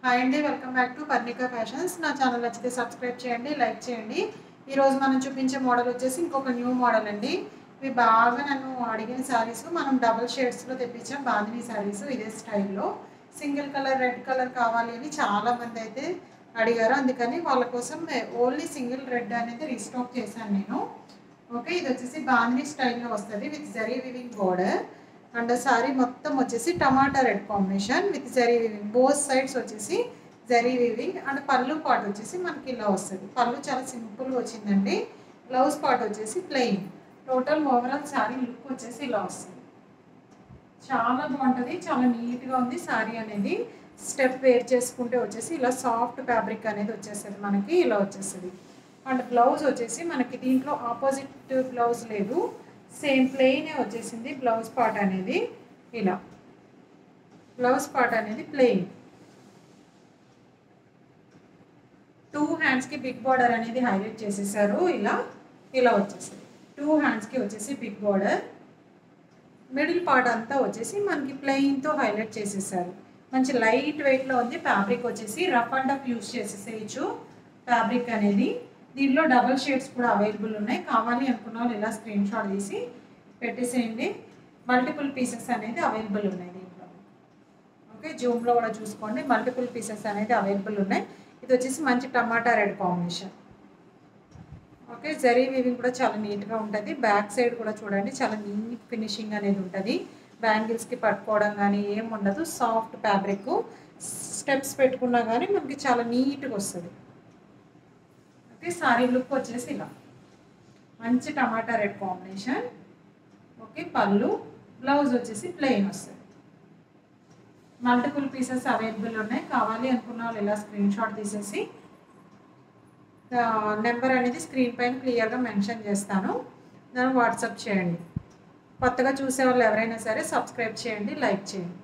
Hi అండి, welcome back to Parnika fashions. నా channel నచ్చితే సబ్స్క్రైబ్ చేయండి, లైక్ చేయండి. ఈరోజు మనం చూపించే మోడల్ వచ్చేసి ఇంకొక న్యూ మోడల్ అండి. ఇవి బాగా నన్ను అడిగిన శారీస్ మనం డబుల్ షేడ్స్లో తెప్పించాం. బాందినీ శారీస్ ఇదే స్టైల్లో సింగిల్ కలర్ రెడ్ కలర్ కావాలి అని చాలామంది అయితే అడిగారు. అందుకని వాళ్ళ కోసం ఓన్లీ సింగిల్ రెడ్ అనేది రీస్టాక్ చేశాను నేను. ఓకే, ఇది వచ్చేసి బాందినీ స్టైల్లో వస్తుంది with zari weaving border. And sari మొత్తం వచ్చేసి tomato red combination with zari weaving. Both sides వచ్చేసి zari weaving. And pallu part వచ్చేసి మనకి ఇలా వస్తుంది. పళ్ళు చాలా సింపుల్గా వచ్చిందండి. బ్లౌజ్ పార్ట్ వచ్చేసి plain. Total overall sari look వచ్చేసి ఇలా వస్తుంది. చాలా బాగుంటుంది, చాలా నీట్గా ఉంది సారీ అనేది. స్టెప్ వేర్ చేసుకుంటే వచ్చేసి ఇలా సాఫ్ట్ ఫ్యాబ్రిక్ అనేది వచ్చేస్తుంది మనకి, ఇలా వచ్చేస్తుంది. అండ్ బ్లౌజ్ వచ్చేసి మనకి దీంట్లో ఆపోజిట్ బ్లౌజ్ లేదు, సేమ్ ప్లెయినే వచ్చేసింది. బ్లౌజ్ పార్ట్ అనేది ఇలా, బ్లౌజ్ పార్ట్ అనేది ప్లెయిన్. 2 హ్యాండ్స్కి బిగ్ బార్డర్ అనేది హైలైట్ చేసేసారు. ఇలా ఇలా వచ్చేసింది. 2 హ్యాండ్స్కి వచ్చేసి బిగ్ బార్డర్. మిడిల్ పార్ట్ అంతా వచ్చేసి మనకి ప్లెయిన్తో హైలైట్ చేసేసారు. మంచి లైట్ వెయిట్లో ఉంది. ఫ్యాబ్రిక్ వచ్చేసి రఫ్ అండ్ టఫ్ యూజ్ చేసేసేయచ్చు ఫ్యాబ్రిక్ అనేది. దీనిలో డబల్ షేడ్స్ కూడా అవైలబుల్ ఉన్నాయి. కావాలి అనుకున్న వాళ్ళు ఇలా స్క్రీన్ షాట్ తీసి పెట్టేసేయండి. మల్టిపుల్ పీసెస్ అనేది అవైలబుల్ ఉన్నాయి దీంట్లో. ఓకే, జూమ్లో కూడా చూసుకోండి, మల్టిపుల్ పీసెస్ అనేది అవైలబుల్ ఉన్నాయి. ఇది వచ్చేసి మంచి tomato red combination. Okay, zari weaving కూడా చాలా నీట్గా ఉంటుంది. బ్యాక్ సైడ్ కూడా చూడండి, చాలా నీట్ ఫినిషింగ్ అనేది ఉంటుంది. బ్యాంగిల్స్కి పట్టుకోవడం కానీ ఏం ఉండదు. సాఫ్ట్ ఫ్యాబ్రిక్, స్టెప్స్ పెట్టుకున్నా కానీ మనకి చాలా నీట్గా వస్తుంది. ఓకే, సారీ లుక్ వచ్చేసి ఇలా మంచి టమాటా రెడ్ కాంబినేషన్. ఓకే, పళ్ళు, బ్లౌజ్ వచ్చేసి ప్లెయిన్ వస్తుంది. మల్టిపుల్ పీసెస్ అవైలబుల్ ఉన్నాయి. కావాలి అనుకున్న వాళ్ళు ఇలా స్క్రీన్ షాట్ తీసేసి నెంబర్ అనేది స్క్రీన్ పైన క్లియర్గా మెన్షన్ చేస్తాను, దాన్ని వాట్సాప్ చేయండి. కొత్తగా చూసే వాళ్ళు ఎవరైనా సరే సబ్స్క్రైబ్ చేయండి, లైక్ చేయండి.